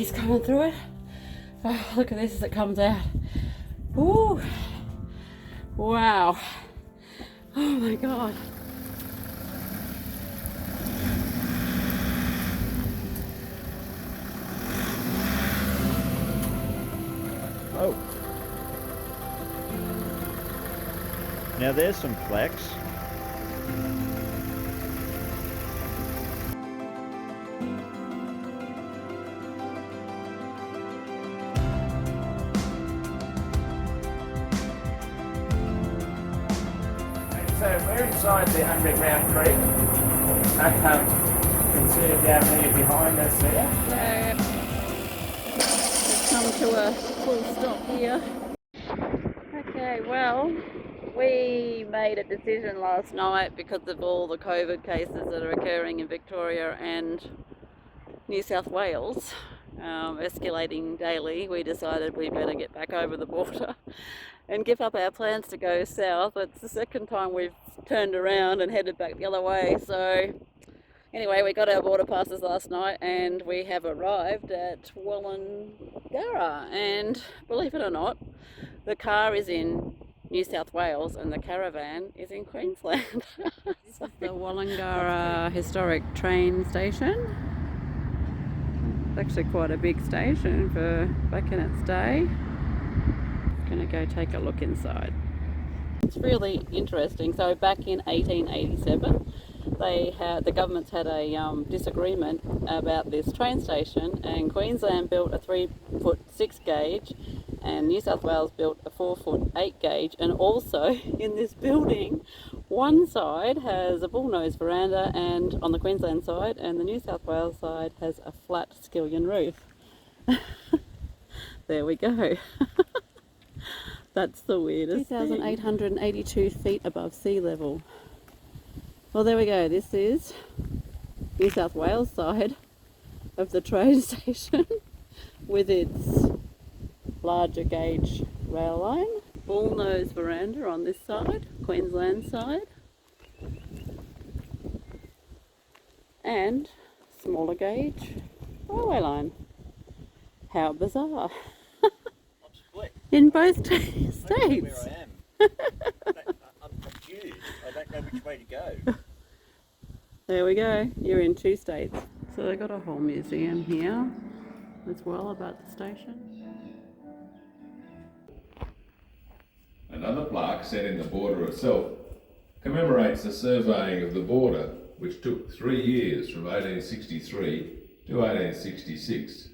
breeze coming through it. Oh, look at this as it comes out. Ooh, wow. Oh my god. Oh. Now there's some flax. So we're inside the underground creek. You can see it down there behind us there. So, we've come to a full stop here. Okay, well, we made a decision last night because of all the COVID cases that are occurring in Victoria and New South Wales, escalating daily. We decided we better get back over the border and give up our plans to go south. It's the second time we've turned around and headed back the other way. So anyway, we got our border passes last night and we have arrived at Wollongara, and believe it or not, the car is in New South Wales and the caravan is in Queensland. This is the Wollongara historic train station. It's actually quite a big station for back in its day. Gonna go take a look inside. It's really interesting. So back in 1887 the government's had a disagreement about this train station, and Queensland built a 3-foot 6 gauge and New South Wales built a 4-foot 8 gauge. And also in this building, one side has a bullnose veranda and on the Queensland side, and the New South Wales side has a flat skillion roof. There we go. That's the weirdest. 2,882 feet above sea level. Well, there we go. This is New South Wales side of the train station with its larger gauge rail line. Bullnose veranda on this side, Queensland side. And smaller gauge railway line. How bizarre. In both states. I don't know where I am. I'm confused. I don't know which way to go. There we go. You're in 2 states. So they've got a whole museum here as well about the station. Another plaque set in the border itself commemorates the surveying of the border, which took 3 years from 1863 to 1866.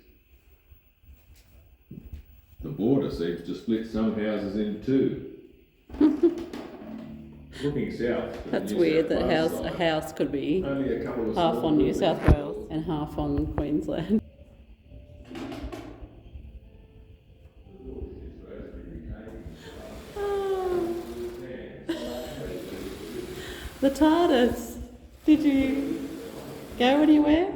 The border seems to split some houses in 2. Looking south. That's weird that a house could be half on New South Wales and half on Queensland. Oh. The TARDIS. Did you go anywhere?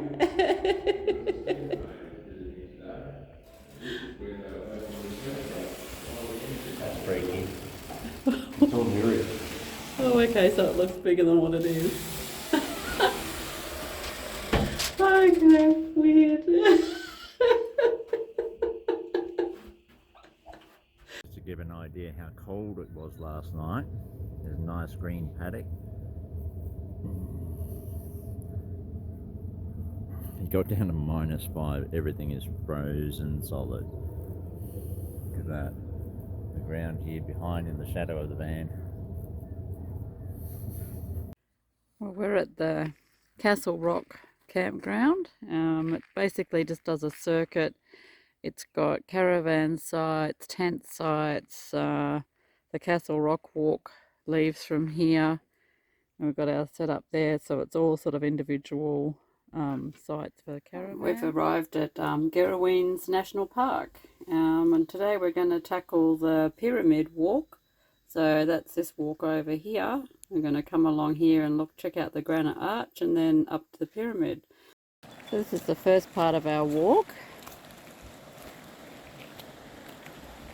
That's freaky. It's all mirrored. Oh, okay, so it looks bigger than what it is. Okay, weird. Just to give an idea how cold it was last night, there's a nice green paddock. It got down to -5, everything is frozen solid. Look at that. The ground here behind in the shadow of the van. Well, we're at the Castle Rock Campground. It basically just does a circuit. It's got caravan sites, tent sites. The Castle Rock walk leaves from here. And we've got our setup there, so it's all sort of individual sites for the caravan. We've arrived at Girraween's National Park, and today we're going to tackle the Pyramid Walk. So that's this walk over here. We're going to come along here and check out the Granite Arch and then up to the pyramid. So this is the first part of our walk.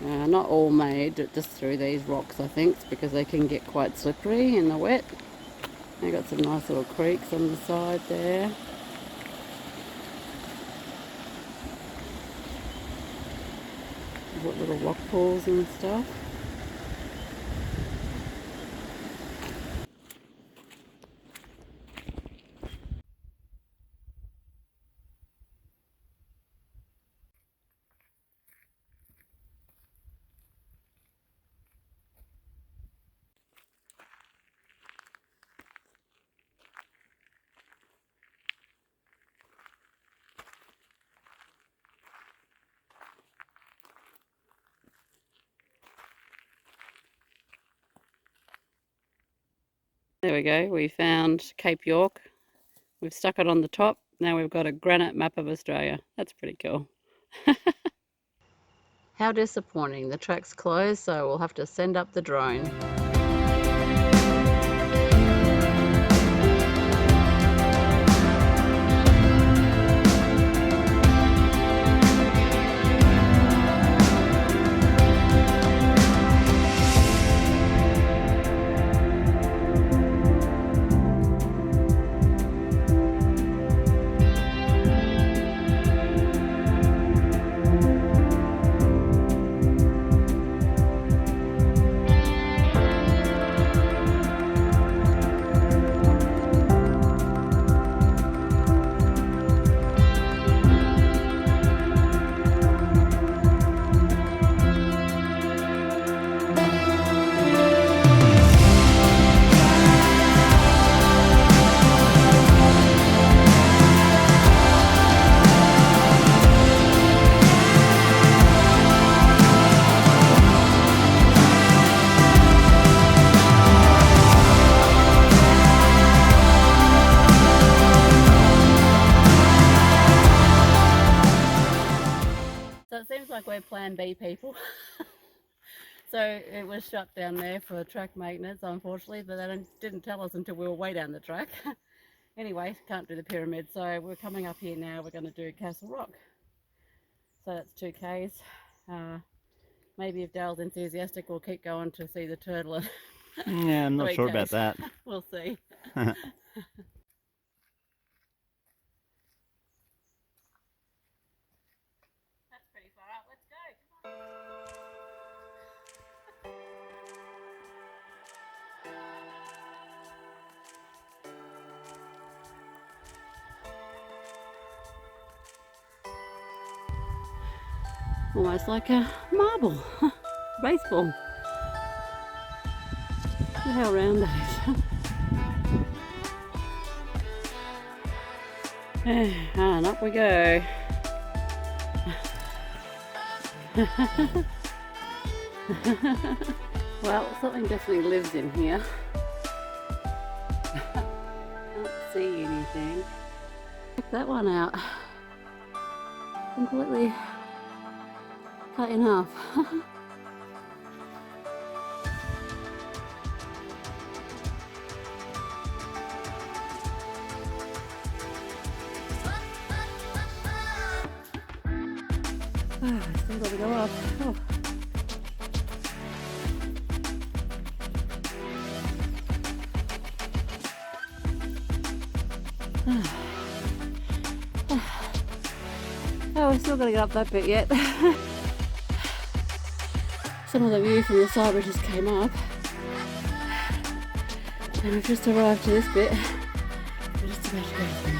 Not all made just through these rocks, I think, because they can get quite slippery in the wet. They've got some nice little creeks on the side there. put little rock pools and stuff. There we go, we found Cape York. We've stuck it on the top. Now we've got a granite map of Australia. That's pretty cool. How disappointing. The track's closed, so we'll have to send up the drone. We're Plan B people. So it was shut down there for track maintenance, unfortunately, but they didn't tell us until we were way down the track. Anyway, can't do the pyramid, so we're coming up here now. We're going to do Castle Rock. So that's 2Ks. Maybe if Dale's enthusiastic, we'll keep going to see the turtle. Yeah, I'm not sure about that. We'll see. Almost like a marble, baseball. Look how round that is. And up we go. Well, something definitely lives in here. Can't see anything. Check that one out. Completely cut in half. Still got to go up. Oh. Oh, we've still got to get up that bit yet. Some of the view from the side we just came up. And we've just arrived to this bit. We're just about to go through.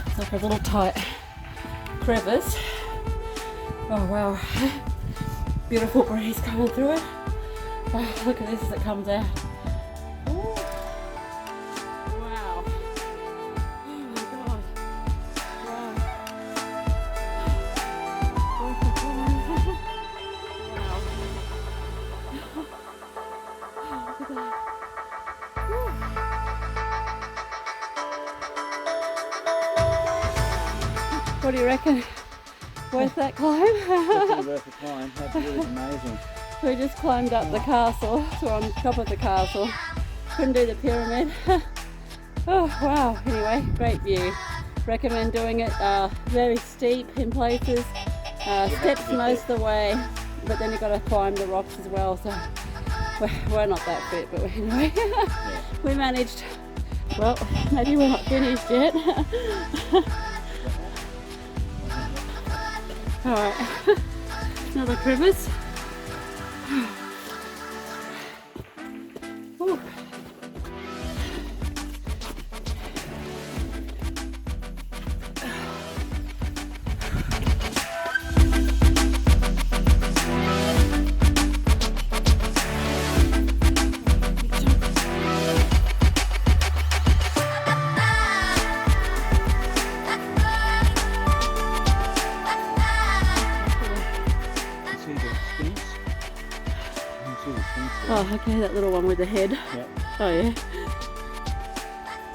It's like a little tight crevice. Oh wow. Beautiful breeze coming through it. Oh, look at this as it comes out. Ooh. Wow. Oh my god. Wow. Wow. Oh, look at that. What do you reckon? Worth that climb? Definitely worth the climb. That's really amazing. We just climbed up the castle, so we're on top of the castle. Couldn't do the pyramid. Oh wow, anyway, great view. Recommend doing it. Very steep in places, steps most of the way, but then you've got to climb the rocks as well, so we're not that fit, but anyway, we managed. Well, maybe we're not finished yet. Alright, another crevice. Ooh. Oh, okay, that little one with the head. Yep. Oh, yeah.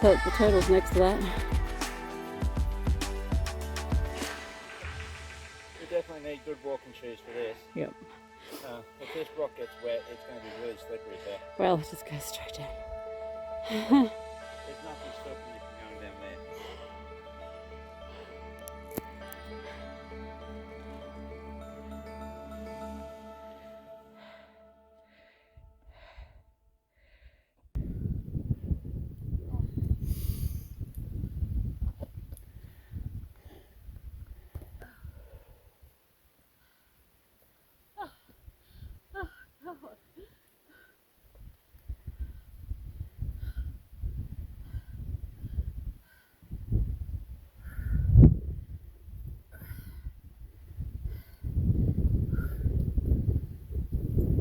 So the turtle's next to that. You definitely need good walking shoes for this. Yep. If this rock gets wet, it's going to be really slippery there. Well, let's just go straight down. There's nothing stopping you from going down there.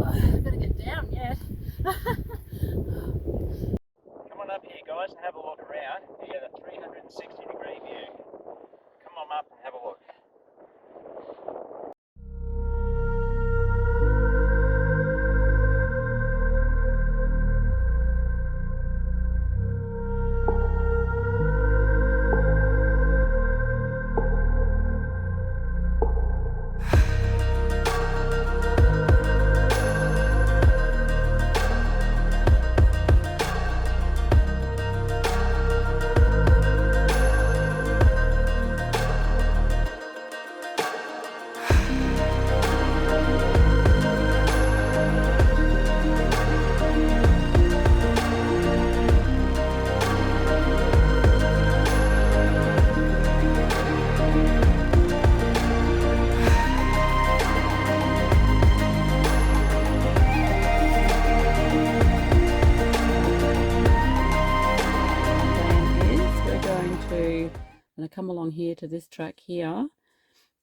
I've got to get down yet. Come on up here, guys, and have a look around. You get a 360-degree view. Come on up and have a look. Come along here to this track here,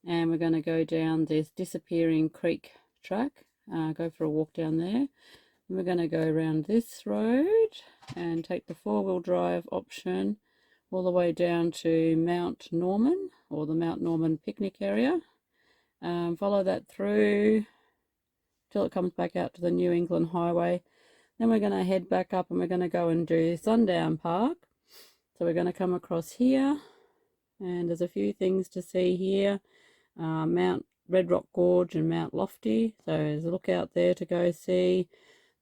and we're going to go down this disappearing creek track, go for a walk down there, and we're going to go around this road and take the 4-wheel drive option all the way down to Mount Norman, or the Mount Norman picnic area. Follow that through till it comes back out to the New England Highway. Then we're going to head back up and we're going to go and do Sundown Park. So we're going to come across here, and there's a few things to see here. Mount Red Rock Gorge and Mount Lofty, so there's a look out there to go see.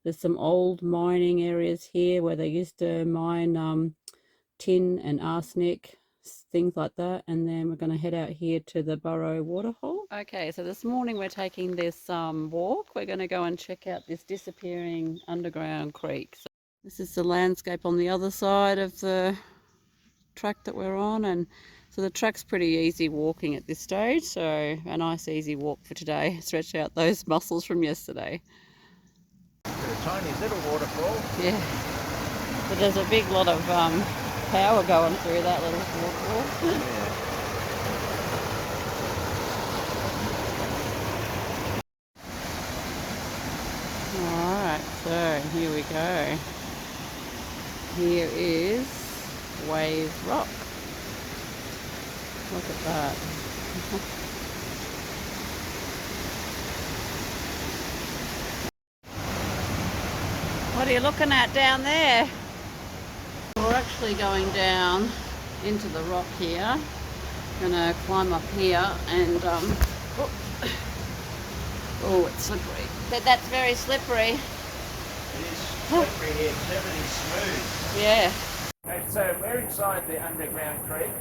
There's some old mining areas here where they used to mine tin and arsenic, things like that. And then we're going to head out here to the Burrow waterhole. Okay, so this morning we're taking this walk. We're going to go and check out this disappearing underground creek. So this is the landscape on the other side of the track that we're on, and so the track's pretty easy walking at this stage, so a nice easy walk for today. Stretch out those muscles from yesterday. A tiny little waterfall. Yeah, but there's a big lot of power going through that little waterfall. Alright, so here we go. Here is Wave Rock. Look at that. What are you looking at down there? We're actually going down into the rock here. Gonna climb up here and oh, it's slippery. That's very slippery. It is slippery here, it's everything's smooth. Yeah. Okay, so we're inside the underground creek.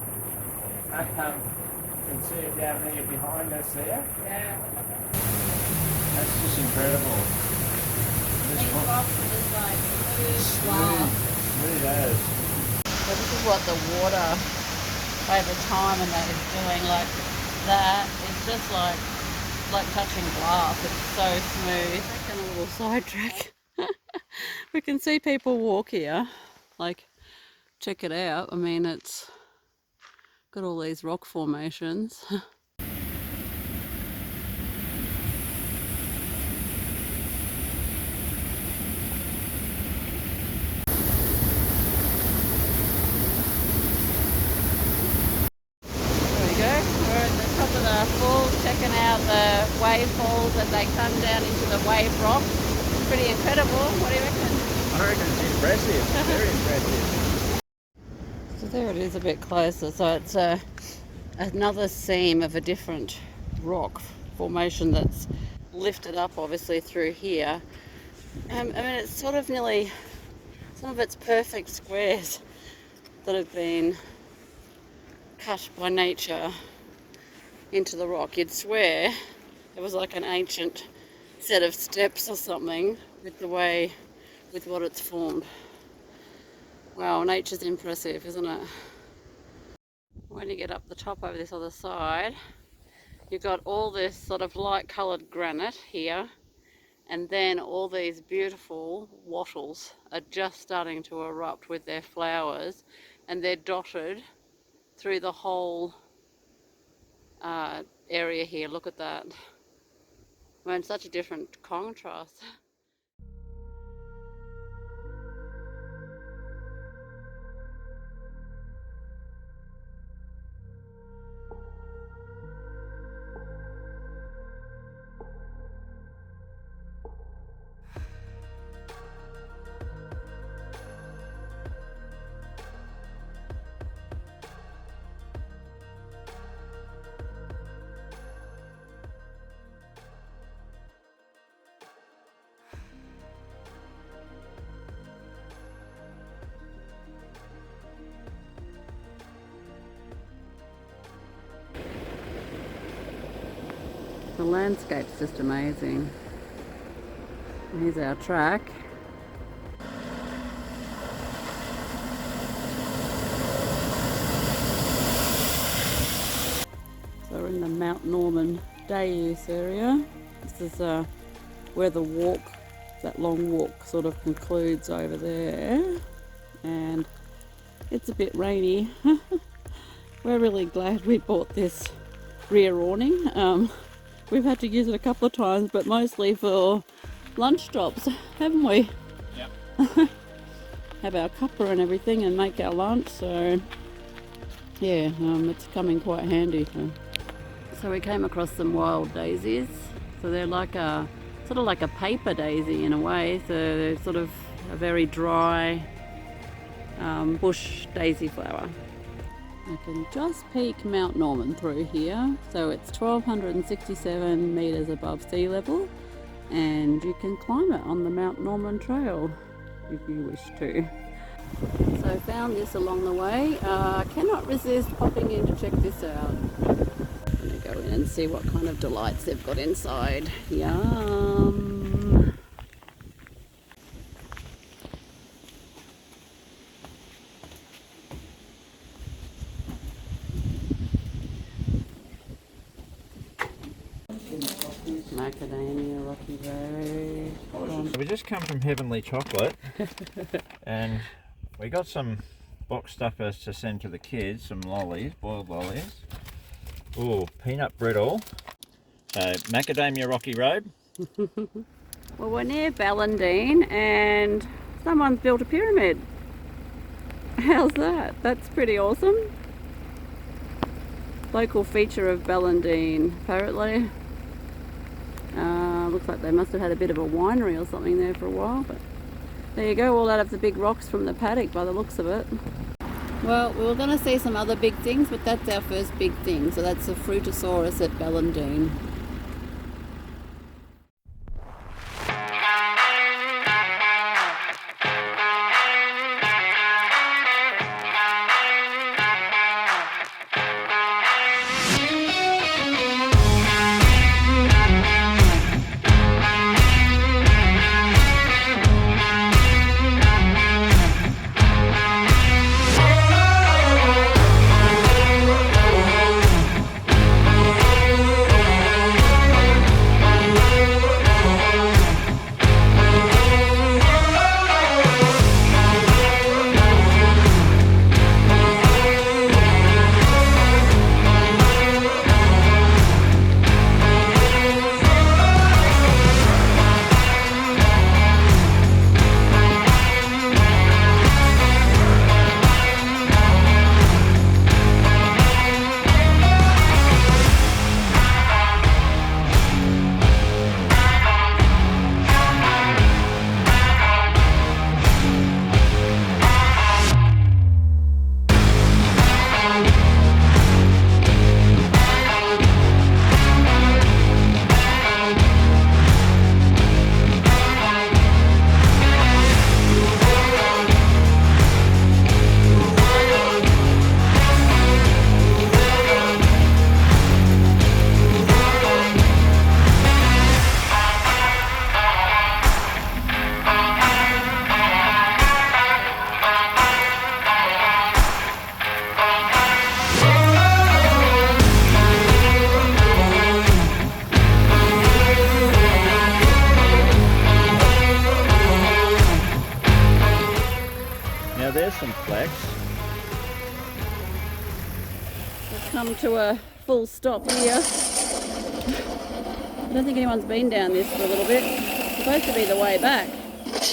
You can see it down there behind us there. Yeah. That's just incredible. These rocks are just like smooth glass. Smooth as. So this is what the water over time and that is doing. Like that, it's just like touching glass. It's so smooth. Taking a little sidetrack. We can see people walk here. Like, check it out. I mean, it's got all these rock formations. Checking out the wave falls as they come down into the wave rock. Pretty incredible. What do you reckon? I reckon it's impressive. Very impressive. So there it is a bit closer. So it's another seam of a different rock formation that's lifted up obviously through here. I mean, it's sort of nearly, some of it's perfect squares that have been cut by nature into the rock. You'd swear it was like an ancient set of steps or something with the way, with what it's formed. Wow, nature's impressive, isn't it? When you get up the top over this other side, you've got all this sort of light coloured granite here, and then all these beautiful wattles are just starting to erupt with their flowers, and they're dotted through the whole area here. Look at that. I mean, such a different contrast. The landscape's just amazing. Here's our track. So we're in the Mount Norman Daisies area. This is where the walk, that long walk sort of concludes over there. And it's a bit rainy. We're really glad we bought this rear awning. We've had to use it a couple of times, but mostly for lunch stops, haven't we? Yep. Have our cuppa and everything and make our lunch, so yeah, it's coming quite handy. So we came across some wild daisies. So they're like a, sort of like a paper daisy in a way. So they're sort of a very dry bush daisy flower. You can just peek Mount Norman through here. So it's 1,267 metres above sea level, and you can climb it on the Mount Norman Trail if you wish to. So found this along the way. Cannot resist popping in to check this out. I'm going to go in and see what kind of delights they've got inside. Yum! Macadamia, Rocky Road. We just come from Heavenly Chocolate and we got some box stuffers to send to the kids, some lollies, boiled lollies. Ooh, peanut brittle. So Macadamia Rocky Road. Well, we're near Ballandine and someone's built a pyramid. How's that? That's pretty awesome. Local feature of Ballandine, apparently. Looks like they must have had a bit of a winery or something there for a while, but there you go, all out of the big rocks from the paddock by the looks of it. Well, we were going to see some other big things, but that's our first big thing. So that's a Fruitosaurus at Ballandine. there's some flex. We've come to a full stop here. I don't think anyone's been down this for a little bit. It's supposed to be the way back.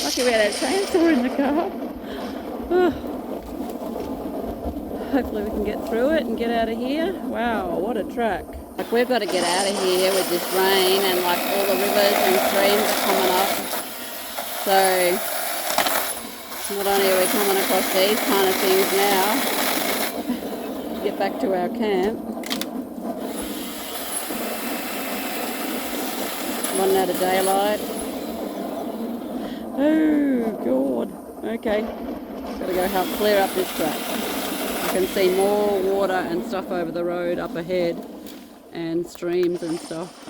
Lucky we had a chainsaw in the car. Hopefully we can get through it and get out of here. Wow, what a track. Like, we've got to get out of here with this rain, and like all the rivers and streams are coming up. So not only are we coming across these kind of things now, get back to our camp. Running out of daylight. Oh God. Okay. Gotta go help clear up this track. I can see more water and stuff over the road up ahead, and streams and stuff.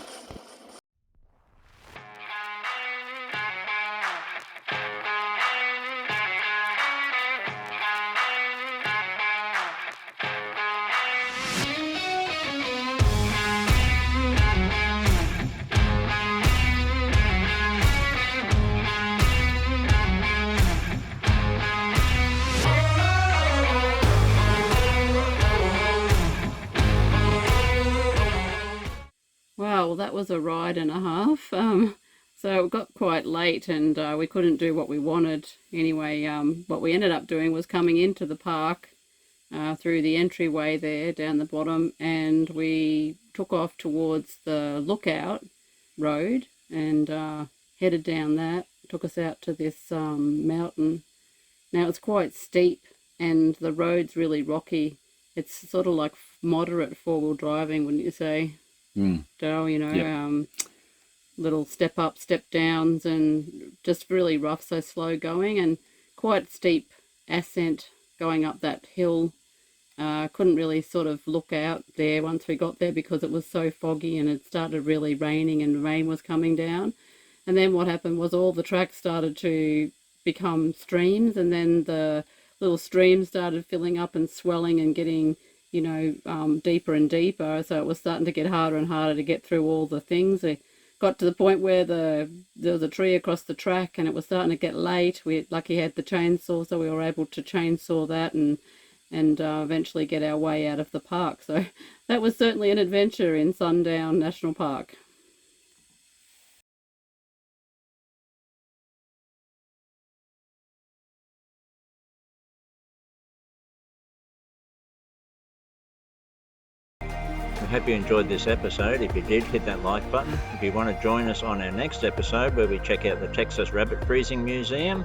Wow, well, that was a ride and a half. So it got quite late, and we couldn't do what we wanted. Anyway, what we ended up doing was coming into the park through the entryway there down the bottom, and we took off towards the Lookout Road and headed down that. Took us out to this mountain. Now it's quite steep and the road's really rocky. It's sort of like moderate four-wheel driving, wouldn't you say? Dale, you know, yep. Little step up, step downs, and just really rough, so slow going, and quite steep ascent going up that hill. Couldn't really sort of look out there once we got there because it was so foggy, and it started really raining, and rain was coming down. And then what happened was all the tracks started to become streams, and then the little streams started filling up and swelling and getting, you know, deeper and deeper. So it was starting to get harder and harder to get through all the things. It got to the point where there was a tree across the track, and it was starting to get late. We lucky had the chainsaw, so we were able to chainsaw that and eventually get our way out of the park. So that was certainly an adventure in Sundown National Park. I hope you enjoyed this episode. If you did, hit that like button. If you want to join us on our next episode where we check out the Texas Rabbit Freezing Museum,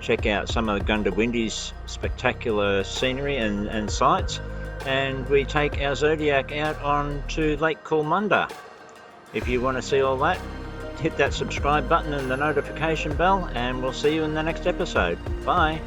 check out some of Gundawindi's spectacular scenery and sights, and we take our Zodiac out on to Lake Coolmunda. If you want to see all that, hit that subscribe button and the notification bell, and we'll see you in the next episode. Bye.